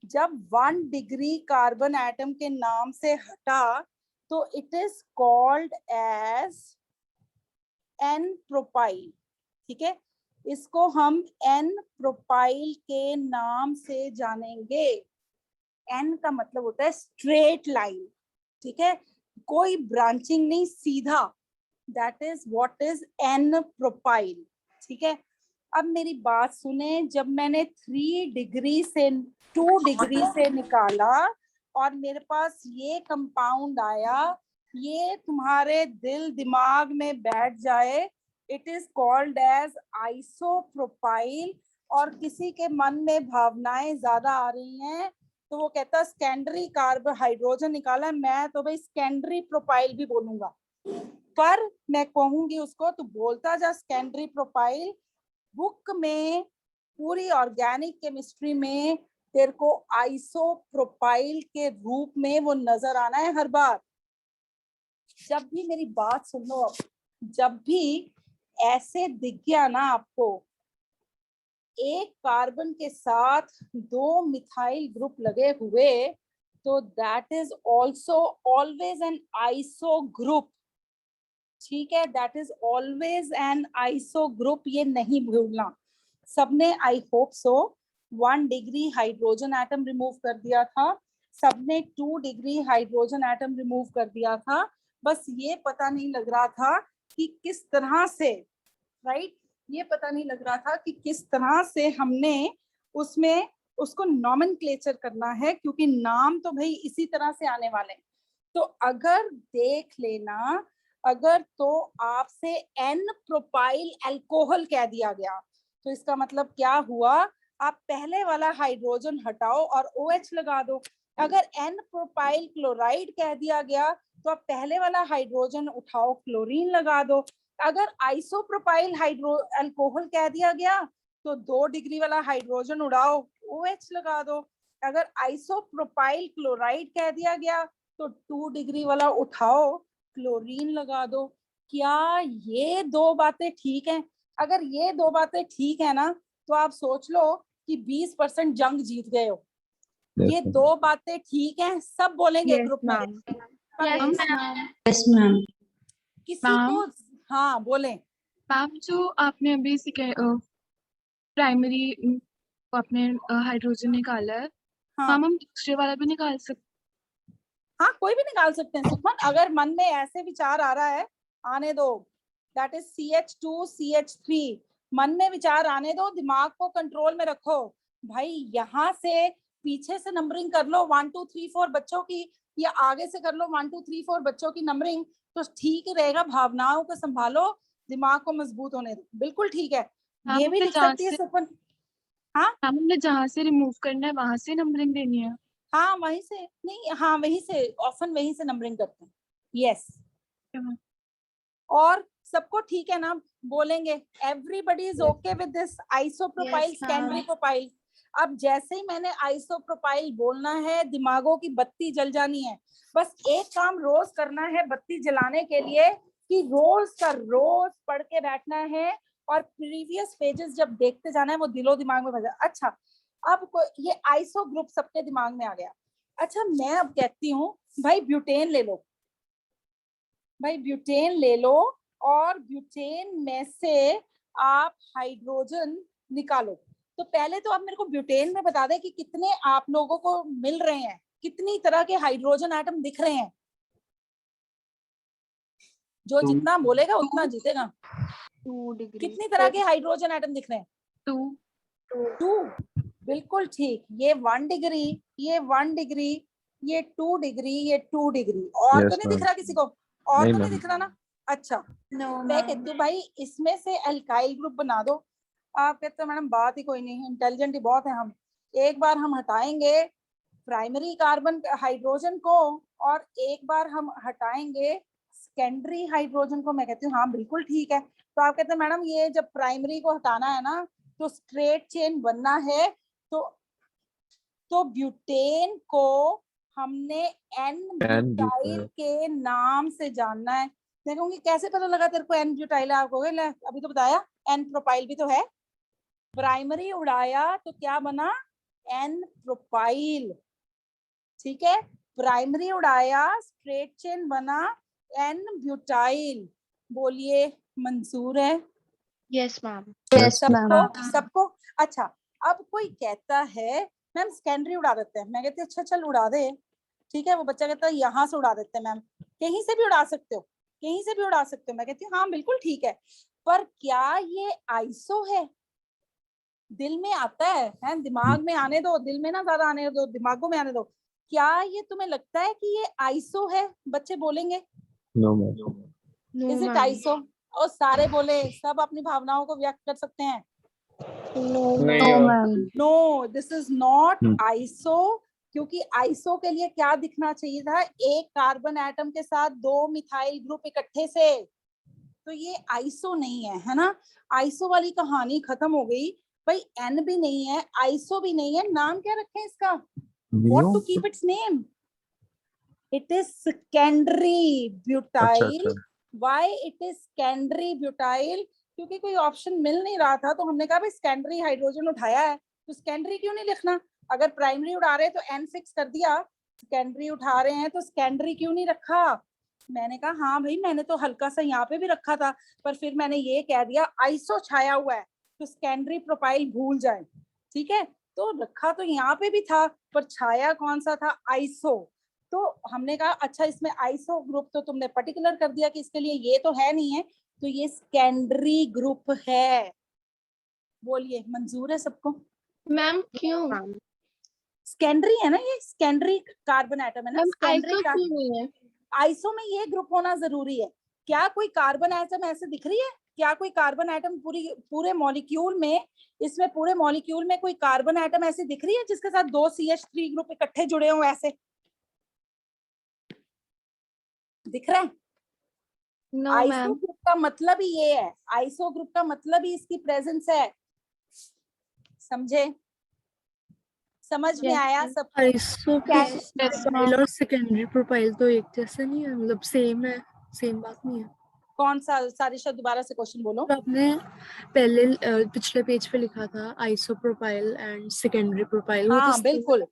जब 1 डिग्री कार्बन एटम के नाम से हटा तो it is called as n propyl. ठीक है, इसको हम एन प्रोपाइल के नाम से जानेंगे। एन का मतलब होता है स्ट्रेट लाइन, ठीक है, कोई ब्रांचिंग नहीं, सीधा, that is what is an propyl. ठीक है, अब मेरी बात सुने, जब मैंने 3 डिग्री से 2 डिग्री से निकाला और मेरे पास ये कंपाउंड आया, ये तुम्हारे दिल दिमाग में बैठ जाए, it is called as isopropyl. और किसी के मन में भावनाएं ज्यादा आ रही हैं तो वो कहता सेकेंडरी कार्बोहाइड्रोजन निकाला, मैं तो भाई सेकेंडरी प्रोपाइल भी बोलूंगा, पर मैं कहूंगी उसको तो बोलता जा सेकेंडरी प्रोपाइल। बुक में पूरी ऑर्गेनिक केमिस्ट्री में तेरे को आइसोप्रोपाइल के रूप में वो नजर आना है हर बार। जब भी मेरी बात सुन लो, अब जब भी ऐसे दिख गया ना आपको एक कार्बन के साथ 2 मिथाइल ग्रुप लगे हुए, तो that is also always an iso group. ठीक है, that is always an iso group, ये नहीं भूलना। सबने I hope so 1 degree hydrogen atom remove कर दिया था, सबने 2 डिग्री हाइड्रोजन एटम रिमूव कर दिया था, बस ये पता नहीं लग रहा था कि किस तरह से, राइट, ये पता नहीं लग रहा था कि किस तरह से हमने उसमें उसको नॉमेनक्लेचर करना है, क्योंकि नाम तो भाई इसी तरह से आने वाले हैं। तो अगर देख लेना, अगर तो आपसे एन प्रोपाइल अल्कोहल कह दिया गया तो इसका मतलब क्या हुआ, आप पहले वाला हाइड्रोजन हटाओ और OH लगा दो। अगर एन प्रोपाइल क्लोराइड कह दिया गया तो आप पहले वाला हाइड्रोजन उठाओ, क्लोरीन लगा दो। अगर आइसोप्रोपाइल हाइड्रो अल्कोहल कह दिया गया तो 2 डिग्री वाला हाइड्रोजन उड़ाओ, OH लगा दो। अगर आइसोप्रोपाइल क्लोराइड कह दिया गया तो 2 डिग्री वाला उठाओ, क्लोरीन लगा दो। क्या ये 2 बातें ठीक हैं? अगर ये 2 बातें ठीक है ना तो आप सोच लो कि 20% जंग जीत गए हो। ये 2 बातें ठीक हैं, सब बोलेंगे Yes, ग्रुप में। ma'am. पर Yes, ma'am. Yes ma'am. किसी को, हाँ बोले। मैम जो आपने अभी प्राइमरी आपने हाइड्रोजन निकाला है, हाँ मैम हम दूसरे वाला भी निकाल सकते हाँ, कोई भी निकाल सकते हैं सुखमन, अगर मन में ऐसे विचार आ रहा है आने दो, दैट इज CH2 CH3, मन में विचार आने दो, दिमाग को कंट्रोल में रखो भाई। यहाँ से पीछे से नंबरिंग कर लो 1 2 3 4 बच्चों की, या आगे से कर लो 1 2 3 4 बच्चों की नंबरिंग, तो ठीक रहेगा। भावनाओं को संभालो, दिमाग को मजबूत होने दो, बिल्कुल ठीक है। हाँ, ये भी तो लिख जहाँ सकती है से- सुखमन। मैम हमने जहाँ से रिमूव करना है वहां से नंबरिंग देनी है। हाँ वहीं से नहीं, हाँ वहीं से, ऑफन वहीं से नंबरिंग करते हैं। यस, और सबको ठीक है ना? बोलेंगे everybody is okay with this isopropyl Yes, ma'am. Secondary propyl. अब जैसे ही मैंने आइसोप्रोपाइल बोलना है, दिमागों की बत्ती जल जानी है। बस एक काम रोज करना है बत्ती जलाने के लिए, कि रोज का रोज पढ़ के बैठना है और प्रीवियस पेजेस जब देखते जाना है वो दिलो दिमाग में बजा। अच्छा, अब ये आइसो ग्रुप सबके दिमाग में आ गया। अच्छा, मैं अब कहती हूँ भाई ब्यूटेन ले लो, भाई ब्यूटेन ले लो और ब्यूटेन में से आप हाइड्रोजन निकालो। तो पहले तो आप मेरे को ब्यूटेन में बता दें कि कितने आप लोगों को मिल रहे हैं, कितनी तरह के हाइड्रोजन एटम दिख रहे हैं। जो जितना बोलेगा उतना जीतेगा। 2 डिग्री। कितनी तरह के हाइड्रोजन एटम दिख रहे हैं? 2। बिल्कुल ठीक। ये 1 डिग्री, ये 1 डिग्री, ये 2 डिग्री, ये 2 डिग्री। और Yes, तो नहीं दिख ma'am. रहा किसी को? और नहीं, तो नहीं ma'am. दिख रहा ना? अच्छा, नो मैं कहती हूँ भाई इसमें से अल्काइल ग्रुप बना दो। आप कहते हो मैडम बात ही कोई नहीं, इंटेलिजेंट ही बहुत है हम। एक बार हम हटाएंगे प्राइमरी कार्बन हाइड्रोजन को और एक बार हम हटाएंगे सेकेंडरी हाइड्रोजन को। मैं कहती हूँ हाँ बिल्कुल ठीक है। तो आप कहते हैं मैडम ये जब प्राइमरी को हटाना है ना तो स्ट्रेट चेन बनना है, तो ब्यूटेन को हमने एन ब्यूटाइल के नाम से जानना है। देखूंगी कैसे पता लगा तेरे को एन ब्यूटाइल है? आप कहोगे ले अभी तो बताया, एन प्रोपाइल भी तो है। प्राइमरी उड़ाया तो क्या बना? N propyl. ठीक है, प्राइमरी उड़ाया स्ट्रेट चेन बना एन ब्यूटाइल। बोलिए मंजूर है? Yes ma'am. सबको। अच्छा, अब कोई कहता है मैम सेकेंडरी उड़ा देते हैं। मैं कहती हूँ अच्छा चल उड़ा दे, ठीक है। वो बच्चा कहता है यहाँ से उड़ा देते हैं मैम। कहीं से भी उड़ा सकते हो, कहीं से भी उड़ा सकते हो। मैं कहती हूँ हाँ बिल्कुल ठीक है, पर क्या ये आइसो है? दिल में आता है दिमाग में आने दो, दिल में ना ज्यादा आने दो, दिमागों में आने दो। क्या ये तुम्हें लगता है कि ये आइसो है? बच्चे बोलेंगे No, ma'am. Is it iso? और सारे बोले, सब अपनी भावनाओं को व्यक्त कर सकते हैं। No, this is not iso. क्योंकि आइसो के लिए क्या दिखना चाहिए था? एक कार्बन एटम के साथ 2 मिथाइल ग्रुप इकट्ठे से। तो ये आइसो नहीं है ना? आइसो वाली कहानी खत्म हो गई भाई। एन भी नहीं है, आइसो भी नहीं है। नाम क्या रखें इसका? What to keep its name? It is secondary butyl. Why it is secondary butyl? क्योंकि कोई ऑप्शन मिल नहीं रहा था तो हमने कहा भाई सेकेंडरी हाइड्रोजन उठाया है तो सेकेंडरी क्यों नहीं लिखना? अगर प्राइमरी उड़ा रहे तो एन फिक्स कर दिया, सेकेंडरी उठा रहे हैं तो सेकेंडरी क्यों नहीं रखा? मैंने कहा हाँ भाई, मैंने तो हल्का सा यहाँ पे भी रखा था, पर फिर मैंने ये कह दिया आइसो छाया हुआ है तो सेकेंडरी प्रोपाइल भूल जाए। ठीक है, तो रखा तो यहाँ पे भी था पर छाया कौन सा था? आइसो। तो हमने कहा अच्छा इसमें आइसो ग्रुप तो तुमने पर्टिकुलर कर दिया कि इसके लिए ये तो है नहीं है, तो ये सेकेंडरी ग्रुप है। बोलिए मंजूर है सबको? मैम क्यों? सेकेंडरी है ना, ये सेकेंडरी कार्बन एटम है ना। मैम सेकेंडरी आइसो क्यों नहीं है? आइसो में ये ग्रुप होना जरूरी है। क्या कोई कार्बन एटम ऐसे दिख रही है? क्या कोई कार्बन एटम पूरे मॉलिक्यूल में, इसमें पूरे मॉलिक्यूल में कोई कार्बन एटम ऐसे दिख रही है जिसके साथ 2 CH3 ग्रुप इकट्ठे जुड़े हो? ऐसे दिख रहा है? No iso ma'am. ग्रुप का मतलब ही ये है, आइसो ग्रुप का मतलब ही इसकी प्रेजेंस है। समझे? समझ में आया सब? आइसो प्रोपाइल और सेकेंडरी प्रोपाइल तो एक जैसे नहीं है, मतलब सेम है, सेम बात नहीं है। कौन सा? सारिशा दोबारा से क्वेश्चन बोलो। तो आपने पहले पिछले पेज पे लिखा था iso propyl and secondary propyl, वो हाँ तो बिल्कुल,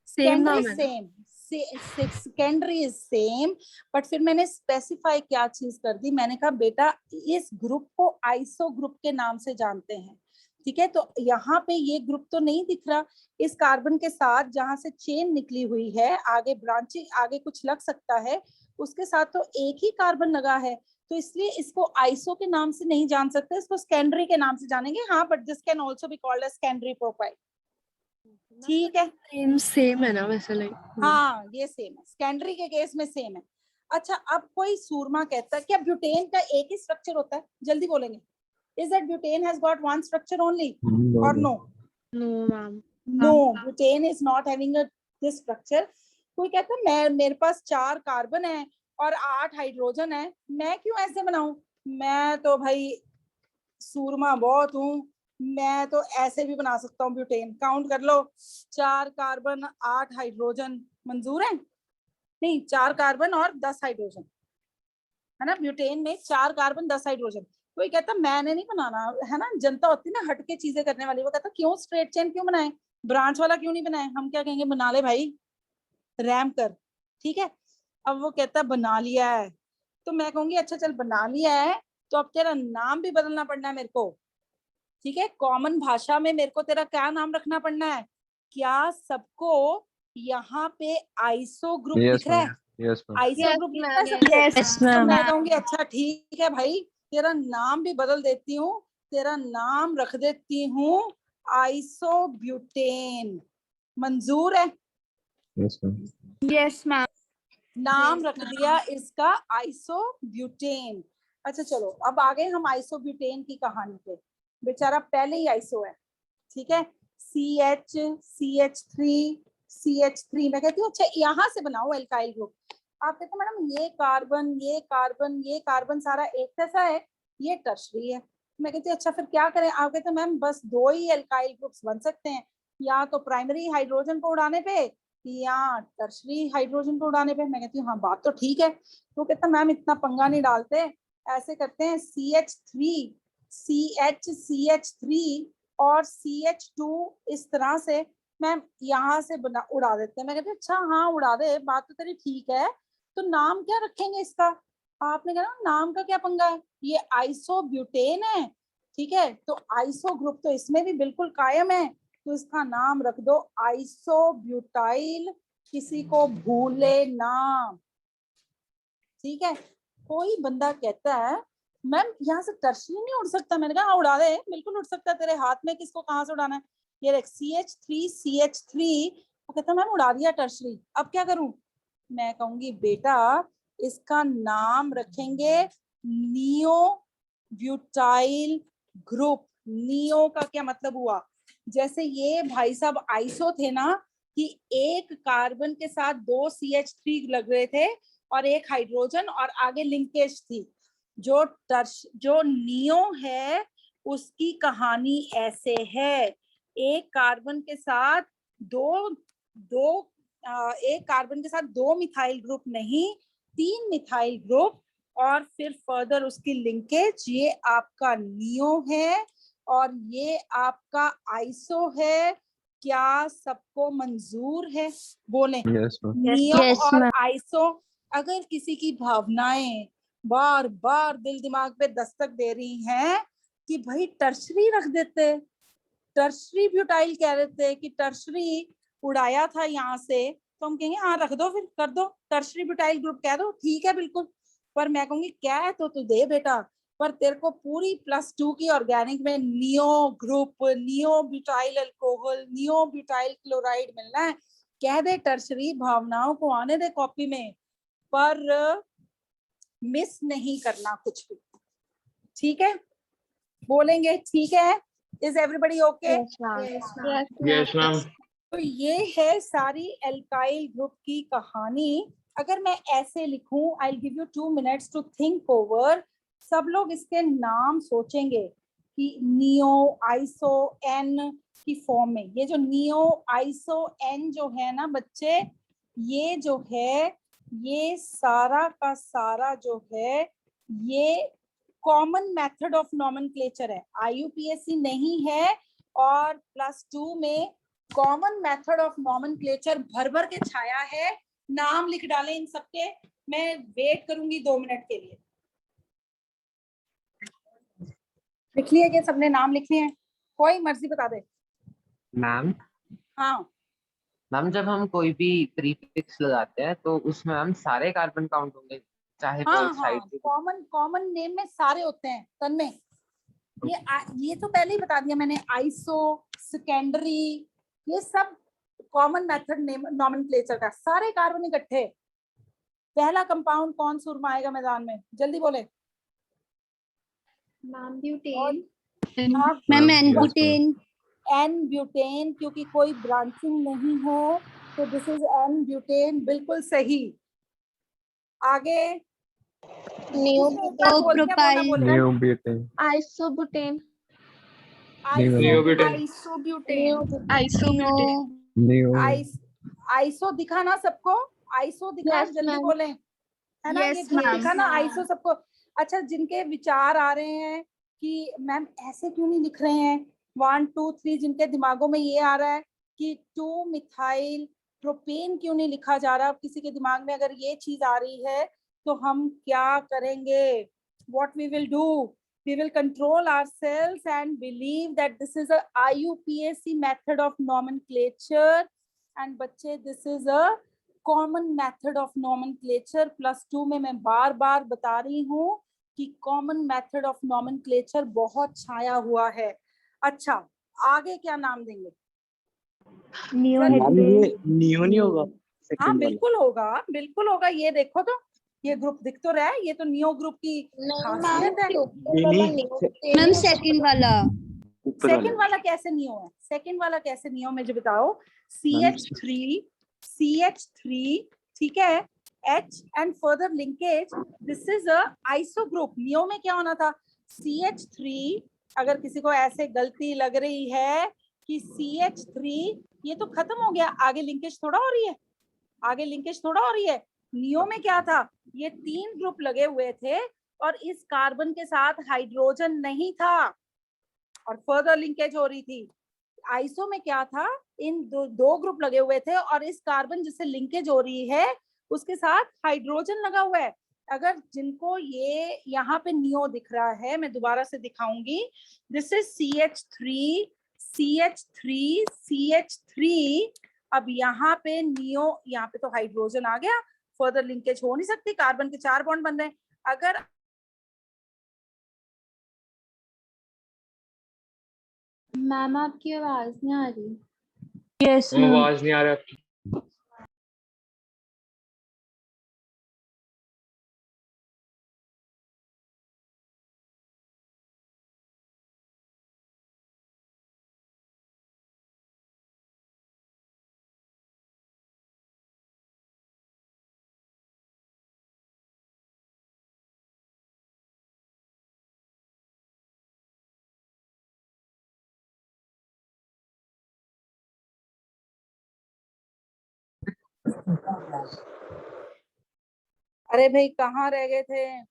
सेम नाम है ना? सेकेंडरी इज सेम, बट फिर मैंने स्पेसिफाई क्या चीज कर दी, मैंने कहा बेटा इस ग्रुप को आइसो ग्रुप के नाम से जानते हैं। ठीक है, तो यहाँ पे ये ग्रुप तो नहीं दिख रहा, इस कार्बन के साथ जहां से चेन निकली हुई है, आगे ब्रांचिंग, आगे कुछ लग सकता है, उसके साथ तो एक ही कार्बन लगा है, तो इसलिए इसको आइसो के नाम से नहीं जान सकते, इसको सेकेंडरी के नाम से जानेंगे। हाँ, but this can also be called as secondary propyl. ठीक है, सेम है ना वैसे, लाइक हाँ ये सेम है, सेकेंडरी के केस में सेम है। अच्छा, अब कोई सूरमा कहता है क्या ब्यूटेन का एक ही स्ट्रक्चर होता है? जल्दी बोलेंगे, is that butane has got one structure only और no? No ma'am, no, butane is not having this structure. कोई कहता है मेरे पास 4 कार्बन है और 8 हाइड्रोजन है, मैं क्यों ऐसे बनाऊं? मैं तो भाई सूरमा बहुत हूँ, मैं तो ऐसे भी बना सकता हूँ ब्यूटेन। काउंट कर लो, 4 कार्बन 8 हाइड्रोजन, मंजूर है? नहीं, 4 कार्बन और 10 हाइड्रोजन, है ना, ब्यूटेन में 4 कार्बन 10 हाइड्रोजन। कोई कहता मैंने नहीं बनाना, है ना, जनता होती है ना हटके चीजें करने वाली, वो कहता क्यों स्ट्रेट चेन क्यों बनाए, ब्रांच वाला क्यों नहीं बनाए। हम क्या कहेंगे, बना ले भाई, रैम कर, ठीक है। अब वो कहता बना लिया है, तो मैं कहूंगी अच्छा चल बना लिया है, तो अब तेरा नाम भी बदलना पड़ना है मेरे को, ठीक है। कॉमन भाषा में मेरे को तेरा क्या नाम रखना पड़ना है। क्या सबको यहाँ पे आइसो ग्रुप Yes, दिख रहा है, ma'am. Yes, ma'am. Iso Yes, group दिख रहा ma'am. है सबको। Yes, तो ma'am. मैं कहूंगी अच्छा ठीक है भाई, तेरा नाम भी बदल देती हूँ, तेरा नाम रख देती हूँ आइसोब्यूटेन। मंजूर है, Yes, ma'am. Yes, ma'am. नाम रख दिया इसका आइसोब्यूटेन। अच्छा चलो अब आ गए हम आइसोब्यूटेन की कहानी पे। बेचारा पहले ही आइसो है, ठीक है। CH CH3 CH3, मैं कहती हूँ अच्छा यहाँ से बनाओ एल्काइल ग्रुप। आप कहते मैडम ये कार्बन ये कार्बन ये कार्बन सारा एक जैसा है, ये टर्शरी है। मैं कहती हूँ अच्छा फिर क्या करें। आप कहते मैम बस 2 ही एल्काइल ग्रुप्स बन सकते हैं, या तो प्राइमरी हाइड्रोजन को उड़ाने पे या टर्शरी हाइड्रोजन को उड़ाने पे। मैं कहती हूँ हाँ बात तो ठीक है। तो कहता मैम इतना पंगा नहीं डालते, ऐसे करते हैं CH3 CH3 और CH2 इस तरह से मैम यहाँ से बना उड़ा देते हैं। मैं कहती अच्छा हाँ उड़ा दे, बात तो तेरी ठीक है, तो नाम क्या रखेंगे इसका। आपने कहा नाम का क्या पंगा है, ये आइसोब्यूटेन है, ठीक है। तो आइसो ग्रुप तो इसमें भी बिल्कुल कायम है, तो इसका नाम रख दो आइसोब्यूटाइल, किसी को भूले ना, ठीक है। कोई बंदा कहता है मैम यहाँ से टर्शरी नहीं उड़ सकता। मैंने कहा हाँ उड़ा दे, बिल्कुल उड़ सकता है, तेरे हाथ में, किसको कहाँ से उड़ाना है। ये देख CH3 वो कहता मैम उड़ा दिया टर्शरी, अब क्या करूं। मैं कहूंगी बेटा इसका नाम रखेंगे नियो ब्यूटाइल ग्रुप। नियो का क्या मतलब हुआ, जैसे ये भाई साहब आइसो थे ना, कि एक कार्बन के साथ 2 CH3 लग रहे थे और एक हाइड्रोजन और आगे लिंकेज थी। जो नियो है उसकी कहानी ऐसे है, एक कार्बन के साथ एक कार्बन के साथ 2 मिथाइल ग्रुप नहीं 3 मिथाइल ग्रुप, और फिर फर्दर उसकी लिंकेज। ये आपका नियो है और ये आपका आइसो है। क्या सबको मंजूर है, बोले। Yes, ma'am. नियो Yes, और ma'am. आइसो। अगर किसी की भावनाएं बार बार दिल दिमाग पे दस्तक दे रही हैं कि भाई टर्शरी रख देते, टर्शरी ब्यूटाइल कह रहे थे कि टर्शरी उड़ाया था यहाँ से, तो हम कहेंगे हाँ रख दो, फिर कर दो टर्शरी ब्यूटाइल ग्रुप कह दो, ठीक है बिल्कुल। पर मैं कहूंगी क्या है तो तू दे बेटा, पर तेरे को पूरी +2 की ऑर्गेनिक में neo group, neo butyl alcohol, neo butyl chloride मिलना है। कह दे टर्शरी, भावनाओं को आने दे कॉपी में, पर मिस नहीं करना कुछ भी, ठीक है। बोलेंगे ठीक है। Is everybody okay. Yes, ma'am. Yes, ma'am. तो ये है सारी एल्काइल ग्रुप की कहानी। अगर मैं ऐसे लिखूं, I will give you 2 minutes to think over. सब लोग इसके नाम सोचेंगे कि नियो आइसो एन की फॉर्म में। ये जो नियो आइसो एन जो है ना बच्चे, ये जो है ये सारा का सारा जो है ये कॉमन मेथड ऑफ नॉमेनक्लेचर है, IUPAC नहीं है। और +2 में कॉमन मेथड ऑफ नॉमेनक्लेचर भर भर के छाया है। नाम लिख डालें इन सबके, मैं वेट करूंगी 2 मिनट के लिए। लिख लिए क्या सबने, नाम लिख लिए हैं, कोई मर्जी बता दे। मैम हाँ मैम जब हम कोई भी प्रीफिक्स लगाते हैं तो उसमें हम सारे कार्बन काउंट होंगे, चाहे हाँ वो हाँ, साइड कॉमन नेम में सारे होते हैं तन में। ये तो पहले ही बता दिया मैंने, आइसो सेकेंडरी ये सब कॉमन मेथड नेम नॉमेनक्लेचर का, सारे कार्बन इकट्ठे। पहला कंपाउंड कौन सुरमा आएगा मैदान में, जल्दी बोले। Ma'am butane. हाँ, ma'am Yes, n ma'am. Butane. N butane, क्योंकि कोई ब्रांचिंग नहीं है तो दिस इज एन ब्यूटेन, बिल्कुल सही। आगे propyl. New butane. Isobutane. Isobutane. New. Iso दिखा ना सबको, आइसो दिखा, Yes, जल्दी ma'am. बोले। है ना, ये Yes, ग्रुप ma'am. लिखा ना आइसो सबको। अच्छा, जिनके विचार आ रहे हैं कि मैम ऐसे क्यों नहीं लिख रहे हैं, 1 2 3, जिनके दिमागों में ये आ रहा है कि 2 मिथाइल प्रोपेन क्यों नहीं लिखा जा रहा, किसी के दिमाग में अगर ये चीज आ रही है तो हम क्या करेंगे? What we will do? We will control ourselves and believe that this is a IUPAC method of nomenclature, and बच्चे this is a common method of nomenclature. +2 में मैं बार बार बता रही हूँ कि common method of nomenclature बहुत छाया हुआ है। अच्छा, आगे क्या नाम देंगे? नियो नहीं होगा हाँ बिल्कुल होगा, बिल्कुल होगा। ये देखो तो, ये ग्रुप दिख तो रहा है, ये तो नियो ग्रुप की खासियत है। मैम सेकंड वाला सेकंड वाला कैसे नियो है? सेकंड वाला कैसे नियो, मुझे बताओ। CH3 ठीक है, H and further linkage, this is a iso group. Neo में क्या होना था? CH3। अगर किसी को ऐसे गलती लग रही है कि CH3 ये तो खत्म हो गया, आगे लिंकेज थोड़ा हो रही है, आगे लिंकेज थोड़ा हो रही है। नियो में क्या था? ये 3 ग्रुप लगे हुए थे और इस कार्बन के साथ हाइड्रोजन नहीं था और फर्दर लिंकेज हो रही थी। आइसो में क्या था? इन दो ग्रुप लगे हुए थे और इस कार्बन जिससे लिंकेज हो रही है उसके साथ हाइड्रोजन लगा हुआ है। अगर जिनको ये यहाँ पे नियो दिख रहा है, मैं दोबारा से दिखाऊंगी, this is CH3 CH3 CH3। अब यहाँ पे नियो, यहाँ पे तो हाइड्रोजन आ गया, फर्दर लिंकेज हो नहीं सकती, कार्बन के 4 बॉन्ड बन रहे हैं। अगर मैम आपकी आवाज नहीं आ रही। यस आवाज नहीं आ रहा आपकी। अरे भाई कहाँ रह गए थे?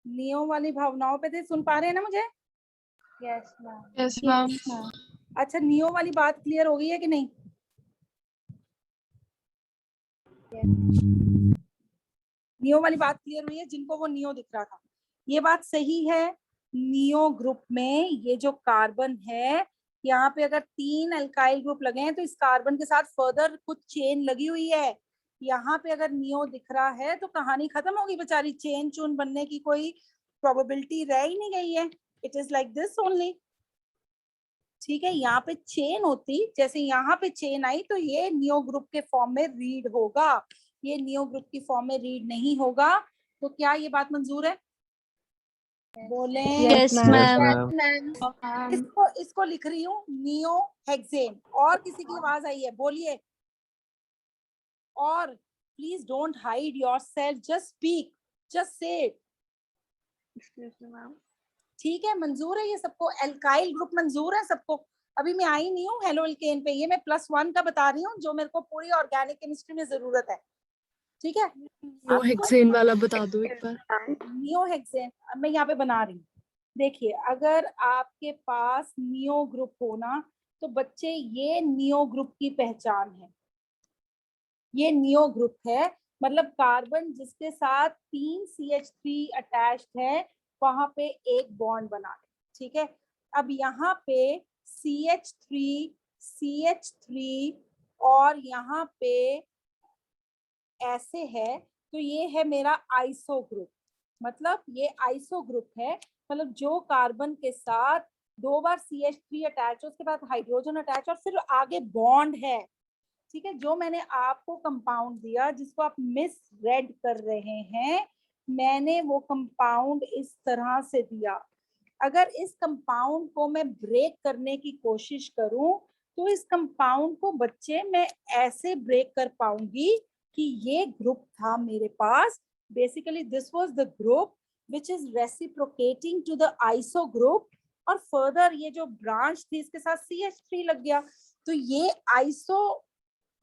नियो वाली भावनाओं पे थे, सुन पा रहे हैं ना मुझे? Yes ma'am. Yes ma'am. अच्छा, नियो वाली बात क्लियर हो गई है कि नहीं? नियो वाली बात क्लियर हुई है जिनको वो नियो दिख रहा था? ये बात सही है। नियो ग्रुप में ये जो कार्बन है, यहाँ पे अगर 3 अल्काइल ग्रुप लगे हैं तो इस कार्बन के साथ फर्दर कुछ चेन लगी हुई है। यहाँ पे अगर नियो दिख रहा है तो कहानी खत्म होगी बेचारी, चेन चून बनने की कोई प्रोबेबिलिटी रह ही नहीं गई है। It is like this only. ठीक है, यहाँ पे चेन होती, जैसे यहाँ पे चेन आई तो ये नियो ग्रुप के फॉर्म में रीड होगा, ये नियो ग्रुप की फॉर्म में रीड नहीं होगा। तो क्या ये बात मंजूर है? बोले यस मैम। मैम इसको लिख रही हूँ नियो हेक्सेन। और किसी की आवाज आई है? बोलिए। और please don't hide yourself, just speak, just say it. ठीक है, मंजूर है ये सबको? एल्काइल ग्रुप मंजूर है सबको? अभी मैं आई नहीं हूँ हेलो एल्केन पे, ये मैं +1 का बता रही हूँ जो मेरे को पूरी ऑर्गेनिक केमिस्ट्री में जरूरत है। ठीक है, वो हेक्सेन वाला बता दो एक बार। नियो हेक्सेन मैं यहाँ पे बना रही हूँ। देखिए, अगर आपके पास नियो ग्रुप हो ना तो बच्चे ये नियो ग्रुप की पहचान है। ये नियो ग्रुप है, मतलब कार्बन जिसके साथ 3 CH3 अटैच्ड है वहां पे एक बॉन्ड बना है। ठीक है, अब यहाँ पे CH3 और यहाँ पे ऐसे है तो ये है मेरा आइसो ग्रुप। मतलब ये आइसो ग्रुप है, मतलब जो कार्बन के साथ 2 बार CH3 अटैच है, उसके बाद हाइड्रोजन अटैच और फिर आगे बॉन्ड है। ठीक है, जो मैंने आपको कंपाउंड दिया जिसको आप मिस रेड कर रहे हैं, मैंने वो कंपाउंड इस तरह से दिया। अगर इस कंपाउंड को मैं ब्रेक करने की कोशिश करूं तो इस कंपाउंड को बच्चे मैं ऐसे ब्रेक कर पाऊंगी कि ये ग्रुप था मेरे पास। Basically this was the group which is reciprocating to the iso group, और फर्दर ये जो ब्रांच थी इसके साथ CH3 लग गया तो ये आइसो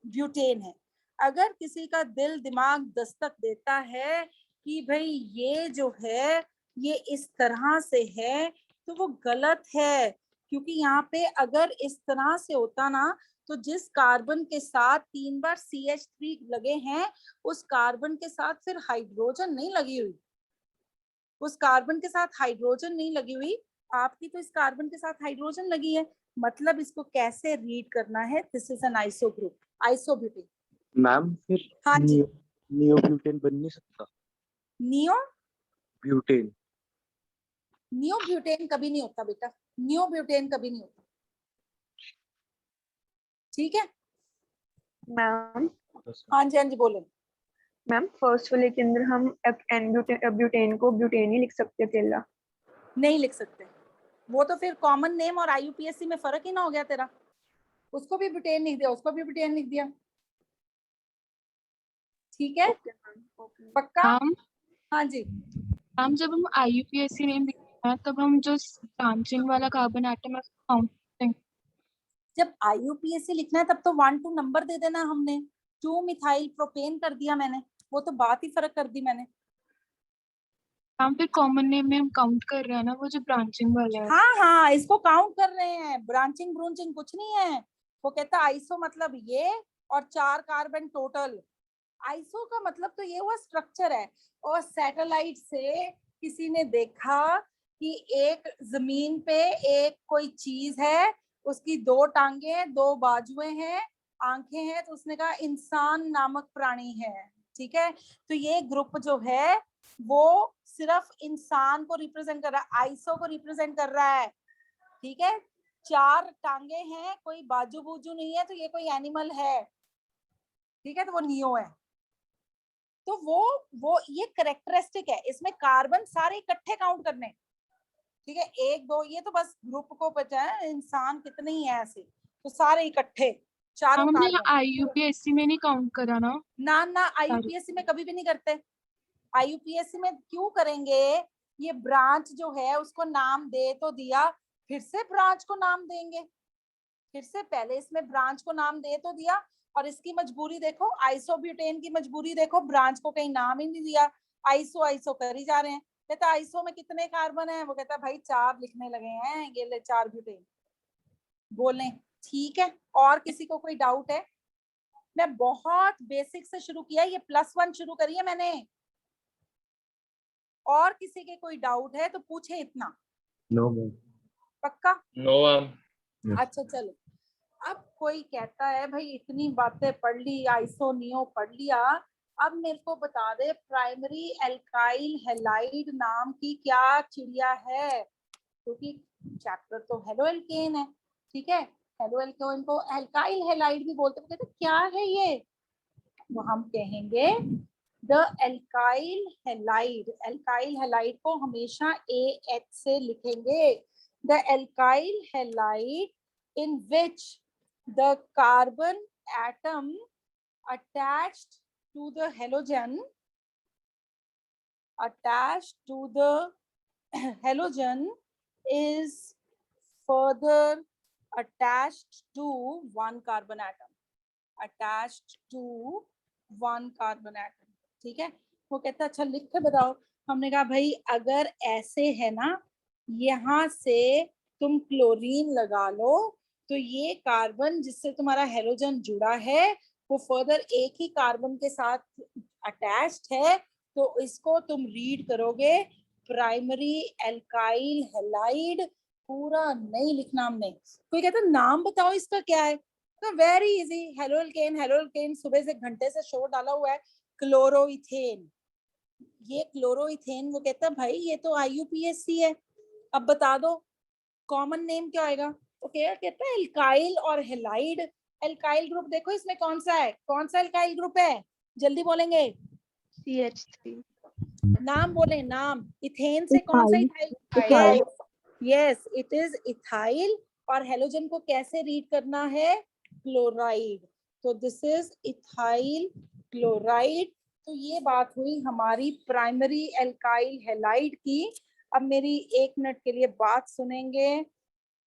ब्यूटेन है। अगर किसी का दिल दिमाग दस्तक देता है कि भाई ये जो है ये इस तरह से है, तो वो गलत है, क्योंकि यहाँ पे अगर इस तरह से होता ना, तो जिस कार्बन के साथ 3 बार CH3 लगे हैं, उस कार्बन के साथ फिर हाइड्रोजन नहीं लगी हुई, उस कार्बन के साथ हाइड्रोजन नहीं लगी हुई। आपकी तो इस कार्बन के साथ हाइड्रोजन लगी है, मतलब इसको कैसे रीड करना है, this is an iso group, isobutane. Ma'am फिर हाँ जी, नियोब्यूटेन बन नहीं सकता? ब्यूटेन नियोब्यूटेन कभी नहीं होता बेटा, नियोब्यूटेन कभी नहीं होता, ठीक है। मैम हाँ जी, हाँ जी, बोले। मैम फर्स्ट वाले के अंदर हम ब्यूटेन को ब्यूटेन ही लिख सकते हैं अकेला। नहीं लिख सकते, वो तो फिर कॉमन नेम और IUPAC में फर्क ही ना हो गया तेरा, उसको भी ब्यूटेन लिख दिया, उसको भी ब्यूटेन लिख दिया, ठीक है, पक्का। हाँ जी, हम जब हम IUPAC नेम लिखते हैं तब हम जो ब्रांचिंग वाला कार्बन एटम है काउंट करेंगे। जब IUPAC लिखना है तब तो 1 2 नंबर दे देना, हमने 2 मिथाइल प्रोपेन कर दिया मैंने, वो तो बात ही फर्क कर दी मैंने। हम फिर कॉमन नेम में हम काउंट कर रहे हैं ना वो जो ब्रांचिंग वाला है। हाँ हाँ, इसको काउंट कर रहे हैं, ब्रांचिंग ब्रूंचिंग कुछ नहीं है। वो कहता है आइसो मतलब ये और 4 कार्बन टोटल, आइसो का मतलब तो ये हुआ स्ट्रक्चर है। और सैटेलाइट से किसी ने देखा कि एक जमीन पे एक कोई चीज है, उसकी 2 टांगे हैं, 2 बाजुएं हैं, आंखें हैं, तो उसने कहा इंसान नामक प्राणी है, ठीक है। तो ये ग्रुप जो है वो सिर्फ इंसान को रिप्रेजेंट कर रहा है, आइसो को रिप्रेजेंट कर रहा है, ठीक है। 4 टांगे हैं, कोई बाजू बूजू नहीं है, तो ये कोई एनिमल है, ठीक है, तो वो नियो है। तो वो ये करेक्टरिस्टिक है, इसमें कार्बन सारे इकट्ठे काउंट करने, ठीक है, 1 2, ये तो बस ग्रुप को पता है इंसान कितने ही है ऐसे, तो सारे इकट्ठे चारों हमने कार्बन। IUPAC में नहीं काउंट करा ना। ना IUPAC में कभी भी नहीं करते। IUPAC में क्यों करेंगे, ये ब्रांच जो है उसको नाम दे तो दिया, फिर से ब्रांच को नाम देंगे, फिर से पहले इसमें ब्रांच को नाम दे तो दिया, और इसकी मजबूरी देखो, आइसोब्यूटेन की मजबूरी देखो, ब्रांच को कहीं नाम ही नहीं दिया, आइसो आइसो कर ही जा रहे हैं। कहता आइसो में कितने कार्बन है, वो कहता भाई 4 लिखने लगे हैं, ये ले 4 ब्यूटेन बोले, ठीक है। और किसी को कोई डाउट है? मैं बहुत बेसिक से शुरू किया, ये +1 शुरू करी है मैंने, और किसी के कोई डाउट है तो पूछे इतना। No ma'am. पक्का? No ma'am. अच्छा चलो, अब कोई कहता है भाई इतनी बातें पढ़ ली, आइसो नियो पढ़ लिया, अब मेरे को बता दे प्राइमरी एल्काइल हैलाइड नाम की क्या चिड़िया है, क्योंकि चैप्टर तो हेलो एल्केन है, ठीक है। हेलो एल्केन को एल्काइल हैलाइड भी बोलते हैं, कहते क्या है ये, वो हम कहेंगे the alkyl halide. Alkyl halide को हमेशा AH से लिखेंगे, the alkyl halide in which the carbon atom attached to the halogen is further attached to one carbon atom, ठीक है। वो कहता अच्छा लिख के बताओ, हमने कहा भाई अगर ऐसे है ना, यहाँ से तुम क्लोरीन लगा लो, तो ये कार्बन जिससे तुम्हारा हेलोजन जुड़ा है वो फर्दर एक ही कार्बन के साथ अटैच्ड है, तो इसको तुम रीड करोगे प्राइमरी एल्काइल हैलाइड, पूरा नहीं लिखना हमने। कोई कहता नाम बताओ इसका क्या है, तो वेरी इजी, हेलो एल्केन सुबह से घंटे से शोर डाला हुआ है, क्लोरोइथेन, ये क्लोरोइथेन। वो कहता भाई ये तो IUPAC है, अब बता दो कॉमन नेम क्या आएगा। ओके कहता है एल्काइल और हैलाइड, एल्काइल ग्रुप देखो इसमें कौन सा है, कौन सा एल्काइल ग्रुप है, जल्दी बोलेंगे, CH3। नाम बोले, नाम। इथेन से कौन सा ethyl, yes it is ethyl, और हेलोजन को कैसे रीड करना है, क्लोराइड, तो दिस इज इथाइल क्लोराइड। तो ये बात हुई हमारी प्राइमरी एल्काइल हैलाइड की। अब मेरी 1 मिनट के लिए बात सुनेंगे।